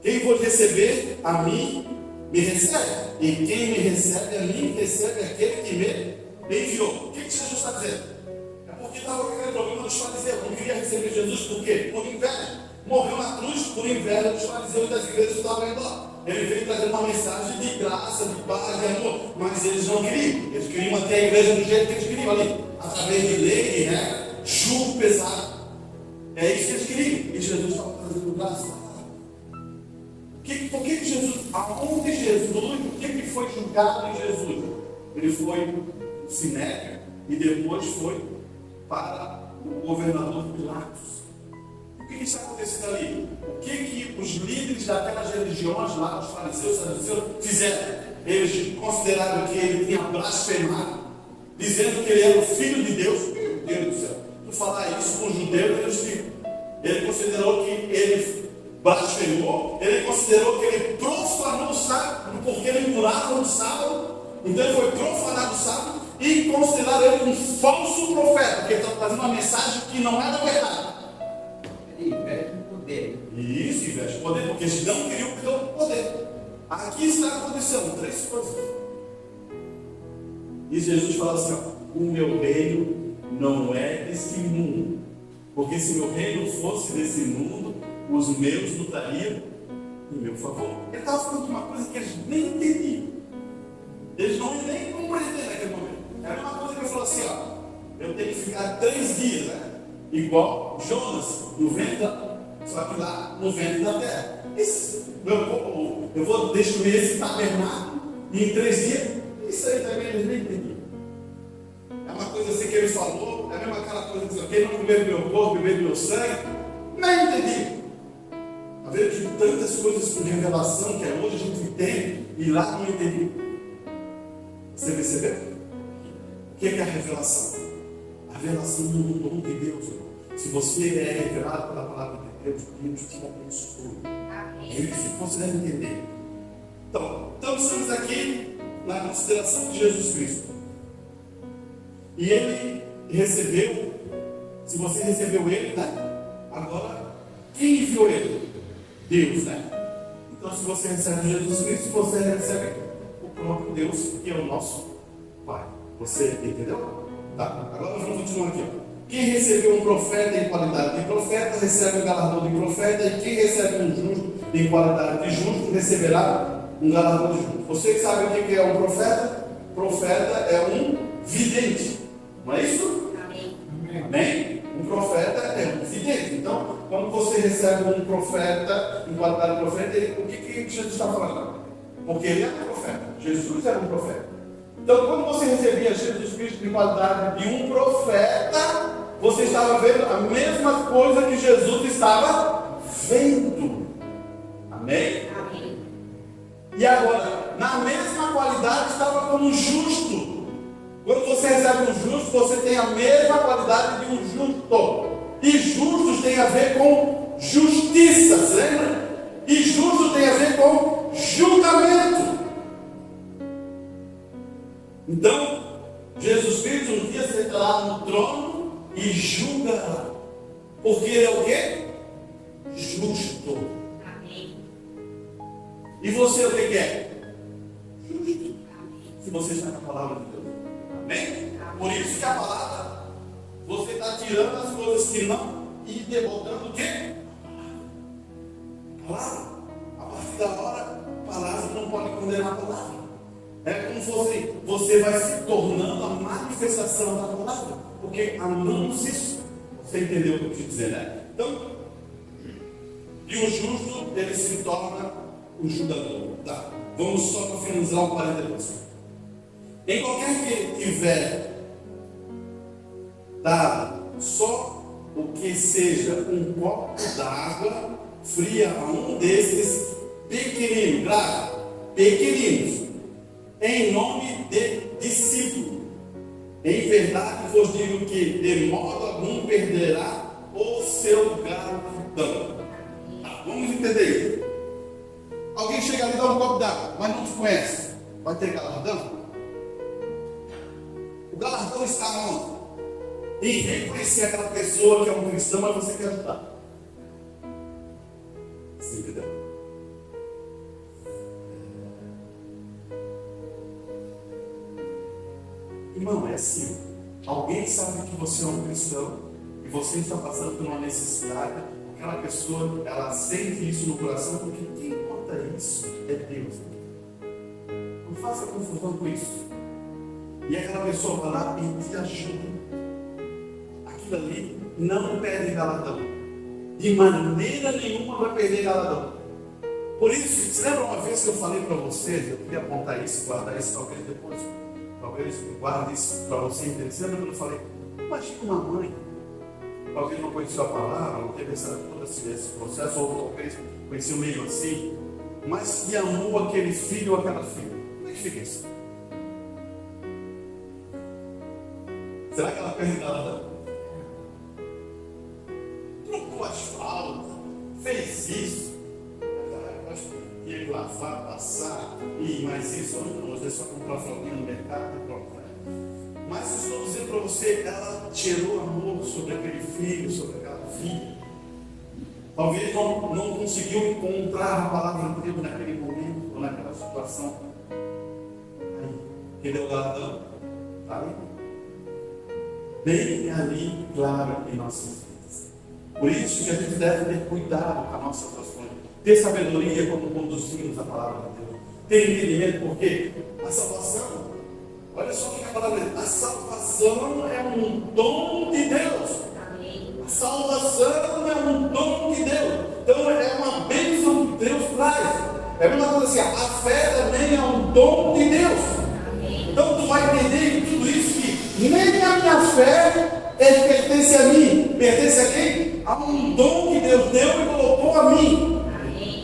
[SPEAKER 1] Quem for receber a mim, me recebe. E quem me recebe a mim, recebe aquele que me enviou. O que Jesus está dizendo? É porque estava com aquele problema dos fariseus. Não queria receber Jesus por quê? Por inveja. Morreu na cruz por inveja dos fariseus e das igrejas que estavam indo lá. Ele veio trazendo uma mensagem de graça, de paz, de amor. Mas eles não queriam. Eles queriam manter a igreja do jeito que eles queriam ali. Através de lei, jugo pesado. É isso que eles queriam. E Jesus estava trazendo graça. Por que Jesus, aonde Jesus, o que foi julgado em Jesus? Ele foi no Sinédrio e depois foi para o governador Pilatos. O que está acontecendo ali? O que os líderes daquelas religiões lá, os fariseus, saduceus, fizeram? Eles consideraram que ele tinha blasfemado, dizendo que ele era o filho de Deus. Meu Deus do céu, tu falar isso com os judeus, eles ficam. Ele considerou que ele blasfemou, ele considerou que ele profanou o sábado, porque ele curava no sábado, então ele foi profanar o sábado e consideraram ele um falso profeta, porque ele está trazendo uma mensagem que não é da verdade.
[SPEAKER 3] Ele investe no poder.
[SPEAKER 1] Isso, investe no poder, porque eles não queriam perder o poder. Aqui está acontecendo 3 coisas. E Jesus fala assim: ó, o meu reino não é desse mundo. Porque se meu reino fosse desse mundo, os meus lutariam em meu favor. Ele estava falando de uma coisa que eles nem entendiam. Eles não iam nem compreender naquele momento. Era uma coisa que ele falou assim: ó, eu tenho que ficar 3 dias, igual Jonas no ventre, só que lá no ventre da terra. Eu vou destruir esse tabernáculo e em 3 dias. Isso aí também eles nem entendiam. É uma coisa assim que ele falou, é mesmo aquela coisa que quem não comer do meu corpo, beber do meu sangue, nem entendi. A ver que tantas coisas com revelação que hoje a gente tem e lá não entendi. Você percebeu? O que é a revelação? A revelação do dom de Deus. Se você é revelado pela palavra de Deus, Deus te abençoe. É isso que você deve entender. Então, estamos aqui na consideração de Jesus Cristo. E ele recebeu, se você recebeu ele, agora, quem enviou ele? Deus, Então, se você recebe Jesus Cristo, você recebe o próprio Deus, que é o nosso Pai. Você entendeu? Tá, agora vamos continuar aqui. Quem recebeu um profeta em qualidade de profeta, recebe um galardão de profeta, e quem recebe um justo em qualidade de justo, receberá um galardão de justo. Vocês sabem o que é um profeta? Profeta é um vidente. Não é isso?
[SPEAKER 2] Amém.
[SPEAKER 1] Amém? Um profeta é um vidente. Então, quando você recebe um profeta, em qualidade de profeta, o que Jesus está falando? Porque ele é um profeta. Jesus era um profeta. Então, quando você recebia Jesus Cristo em qualidade de um profeta, você estava vendo a mesma coisa que Jesus estava vendo. Amém?
[SPEAKER 2] Amém.
[SPEAKER 1] E agora, na mesma qualidade, estava como justo. Quando você recebe um justo, você tem a mesma qualidade de um justo. E justos tem a ver com justiça, lembra? E justo tem a ver com julgamento. Então, Jesus Cristo um dia sentará no trono e julgará. Porque ele é o quê? Justo.
[SPEAKER 2] Amém.
[SPEAKER 1] E você o que é? Justo.
[SPEAKER 2] Amém.
[SPEAKER 1] Se você está na palavra de Deus. Amém? Por isso que a palavra, você está tirando as coisas que não e derrotando o quê? A palavra. A partir da hora, a palavra não pode condenar a palavra. É como se você vai se tornando a manifestação da palavra. Porque amamos isso. Você entendeu o que eu quis dizer, Então, e o justo, ele se torna o julgador. Tá. Vamos só para finalizar o 42. Em qualquer que tiver dado só o que seja um copo d'água fria a um desses pequeninos, grave, pequeninos, em nome de discípulo, em verdade vos digo que de modo algum perderá o seu galardão. Tá, vamos entender isso. Alguém chega ali e dá um copo d'água, mas não te conhece, vai ter galardão? O galardão está onde? Em reconhecer aquela pessoa que é um cristão, mas você quer ajudar. Sim, entendeu? Irmão, é assim. Alguém sabe que você é um cristão e você está passando por uma necessidade. Aquela pessoa, ela sente isso no coração, porque quem conta isso é Deus. Não faça confusão com isso. E aquela pessoa vai lá e te ajuda. Aquilo ali não perde galardão. De maneira nenhuma vai perder galardão. Por isso, você lembra uma vez que eu falei para vocês, eu queria apontar isso, guardar isso, talvez depois, talvez guarde isso para você entender. Você lembra quando eu falei, imagina uma mãe, talvez não conheceu a palavra, não teve todo esse processo, ou talvez conheceu meio assim, mas que amou aquele filho ou aquela filha. Como é que fica isso? Será que ela perde galardão? Trocou asfalto, fez isso. Eu acho que ia lavar, passar, e mais isso, não, às vezes só comprar fraldinha no mercado e pronto. Mas eu estou dizendo para você, ela gerou amor sobre aquele filho, sobre aquela filha. Talvez não conseguiu encontrar a palavra de Deus naquele momento, ou naquela situação. Aí, que deu galardão? Está ali. Bem ali, claro, em nossas vidas. Por isso que a gente deve ter cuidado com as nossas ações, ter sabedoria como conduzimos a palavra de Deus, ter entendimento, porque a salvação, olha só o que a palavra diz, a salvação é um dom de Deus. A salvação é um dom de Deus. Então é uma bênção que Deus traz. É a mesma coisa assim, a fé também é um dom de Deus. Então tu vai entender tudo isso que nem a minha fé pertence a mim. Pertence a quem? A um dom que Deus deu e colocou a mim.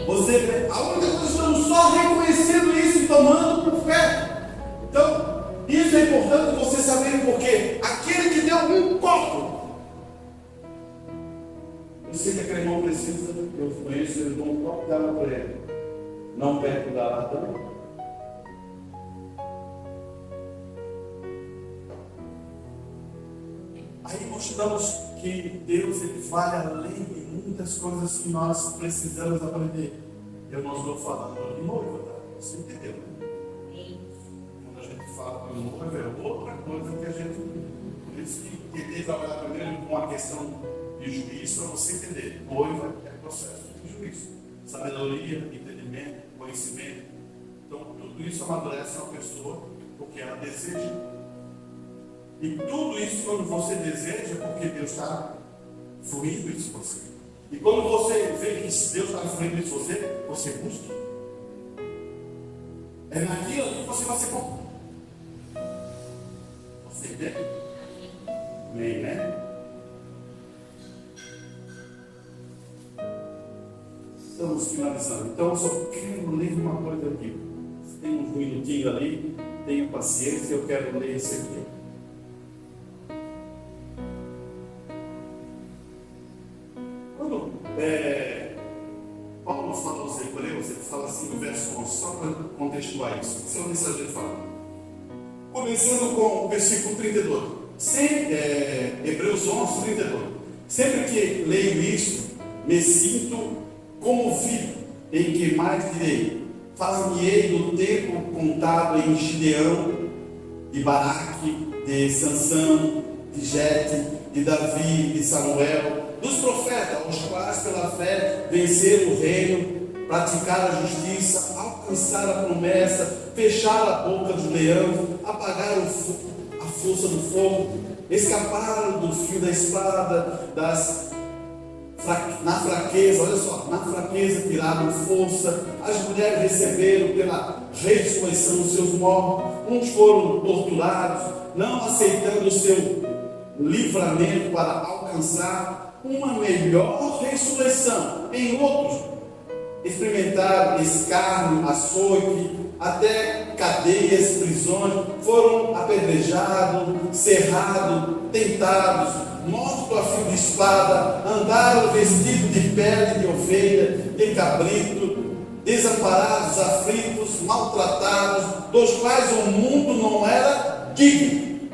[SPEAKER 1] Você, a única coisa que estamos só reconhecendo isso e tomando por fé. Então, isso é importante você saber porque aquele que deu um copo. Eu sei que aquele irmão precisa, eu conheço, ele deu um copo de água para ele. Não perde o galardão. Aí mostramos que Deus ele vai além de muitas coisas que nós precisamos aprender. Eu não estou falando de noiva, tá? Você entendeu? Quando a gente fala de noiva é outra coisa que a gente. Por isso que tentei trabalhar primeiro com a questão de juízo para você entender. Noiva é processo de juízo. Sabedoria, entendimento, conhecimento. Então tudo isso amadurece uma pessoa porque ela deseja. E tudo isso, quando você deseja, porque Deus está fluindo isso em você. E quando você vê que Deus está fluindo isso em você, você busca. É naquilo que você vai ser bom. Você entende? Amém, né? Estamos finalizando. Então, eu só quero ler uma coisa aqui. Tem uns minutinhos ali, tenha paciência, eu quero ler isso aqui. Paulo fala aos Hebreus, ele fala assim no verso 11, só para contextualizar isso. Isso é o mensageiro falando. Começando com o versículo 32. Hebreus 11, 32. Sempre que leio isso, me sinto comovido em que mais direi. Faz-me-ei do tempo contado em Gideão, de Baraque, de Sansão, de Jete, de Davi, de Samuel, dos profetas, os quais pela fé venceram o reino, praticaram a justiça, alcançaram a promessa, fecharam a boca do leão, apagaram a força do fogo, escaparam do fio da espada, na fraqueza, olha só, na fraqueza tiraram força, as mulheres receberam pela ressurreição os seus mortos, uns foram torturados, não aceitando o seu livramento para alcançar uma melhor ressurreição. Em outros, experimentaram escárnio, açoite, até cadeias, prisões, foram apedrejados, cerrados, tentados, mortos a fio de espada, andaram vestidos de pele de ovelha, de cabrito, desamparados, aflitos, maltratados, dos quais o mundo não era digno.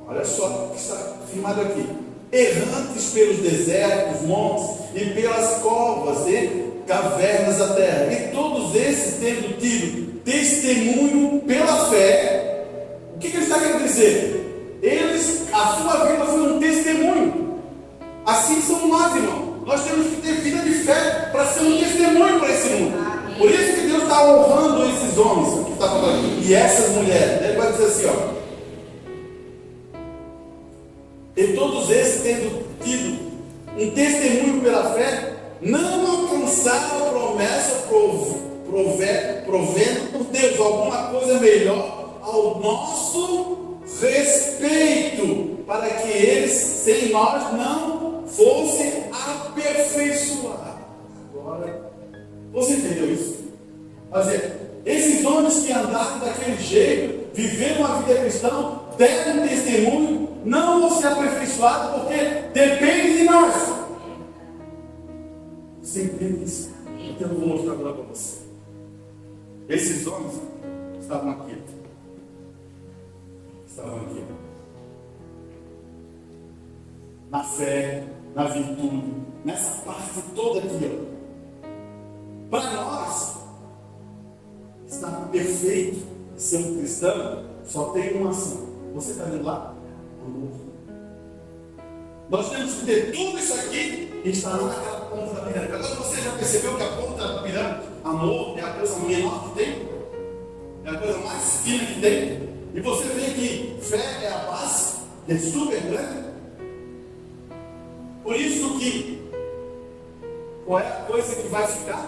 [SPEAKER 1] Olha só o que está afirmado aqui: errantes pelos desertos, montes e pelas covas e cavernas da terra, e todos esses tendo tido testemunho pela fé. O que ele está querendo dizer? A sua vida foi um testemunho. Assim somos nós, irmão. Nós temos que ter vida de fé para ser um testemunho para esse mundo. Por isso que Deus está honrando esses homens que está falando, e essas mulheres. Ele vai dizer assim, ó: e todos esses tendo tido um testemunho pela fé, não alcançaram a promessa provendo por Deus alguma coisa melhor ao nosso respeito, para que eles sem nós não fossem aperfeiçoados. Agora, você entendeu isso? Quer dizer, esses homens que andaram daquele jeito, viveram uma vida cristã, deram um testemunho, não vão ser aperfeiçoados, porque depende de nós. Você entende isso? Então eu vou mostrar agora para você. Esses homens estavam aqui. Na fé, na virtude, nessa parte toda aqui, ó. Para nós, estar perfeito, ser um cristão, só tem uma ação. Você está vendo lá? Amor. Nós temos que ter tudo isso aqui e estar lá naquela ponta da pirâmide. Agora você já percebeu que a ponta da pirâmide, amor, é a coisa menor que tem? É a coisa mais fina que tem? E você vê que fé é a base, é super grande. Por isso que, qual é a coisa que vai ficar?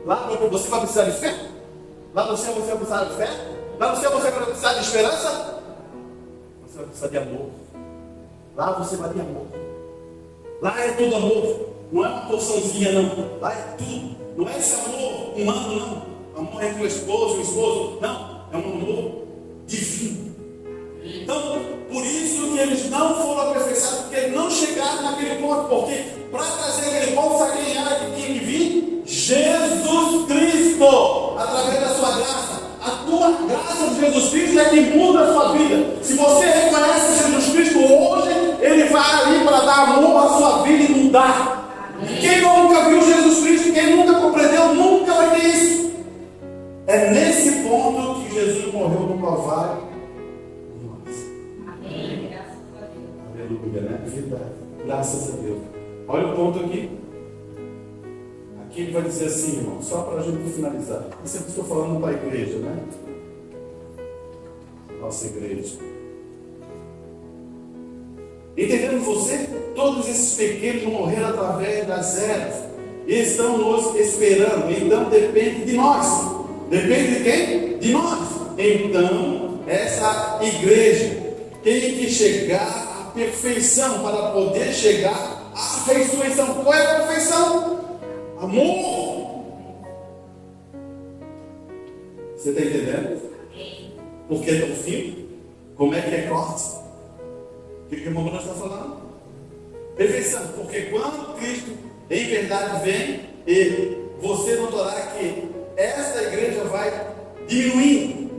[SPEAKER 1] Lá você vai precisar de fé? Lá você vai precisar de fé? Lá você vai precisar de esperança? Você vai precisar de amor. Lá você vai ter amor. Lá é tudo amor. Não é uma porçãozinha, não. Lá é tudo. Não é esse amor humano, não. Amor entre o esposo e o esposo. Não. É um amor divino. Então, por isso que eles não foram aperfeiçoados, porque não chegaram naquele ponto. Porque para trazer aquele ponto, sabe quem era que tinha que vir? Jesus Cristo. Através da sua graça. A tua graça de Jesus Cristo é que muda a sua vida. Se você reconhece Jesus Cristo hoje, Ele vai ali para dar amor à sua vida e mudar. Quem nunca viu Jesus Cristo, quem nunca compreendeu, nunca vai ter isso. É nesse ponto que Jesus morreu no Calvário.
[SPEAKER 2] Amém. Graças a Deus.
[SPEAKER 1] Aleluia, né? Verdade. Graças a Deus. Olha o ponto aqui. Aqui ele vai dizer assim, irmão, só para a gente finalizar. Eu sempre estou falando para a igreja, né? Nossa igreja. Entendendo você? Todos esses pequenos morreram através das eras e estão nos esperando. Então depende de nós. Depende de quem? De nós. Então, essa igreja tem que chegar à perfeição para poder chegar à ressurreição. Qual é a perfeição? Amor. Você está entendendo? Por que tão fino? Como é que é corte? O que o irmão Bruno está falando? Perfeição. Porque quando Cristo em verdade vem, e você notará que esta igreja vai diminuindo,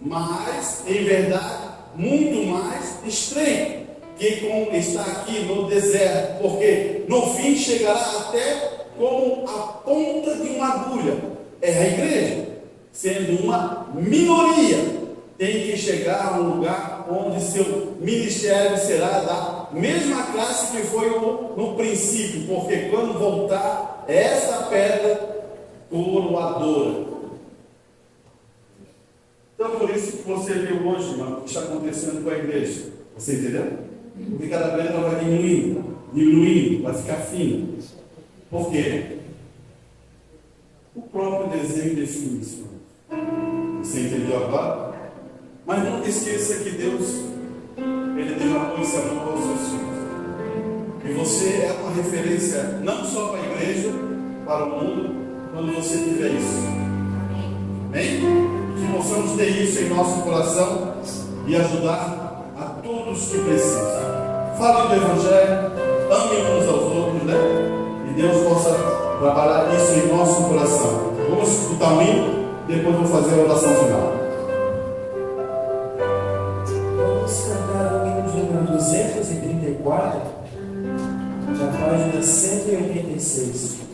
[SPEAKER 1] mas em verdade muito mais estreito que como está aqui no deserto, porque no fim chegará até como a ponta de uma agulha. É a igreja, sendo uma minoria, tem que chegar a um lugar onde seu ministério será da mesma classe que foi no princípio, porque quando voltar, essa pedra coroadora. Então, por isso que você vê hoje, irmão, o que está acontecendo com a igreja. Você entendeu? Porque cada vez ela vai diminuindo, vai ficar fina. Por quê? O próprio desenho define isso. Você entendeu agora? Mas nunca esqueça que Deus, Ele derramou esse amor para os seus filhos. E você é uma referência não só para a igreja, para o mundo, quando você tiver isso. Amém? Que possamos ter isso em nosso coração e ajudar a todos que precisam. Fale do Evangelho, ame uns aos outros, né? E Deus possa trabalhar isso em nosso coração. Vamos escutar um hino, depois vou fazer a oração final.
[SPEAKER 4] Vamos cantar o hino de número 234, da página 186.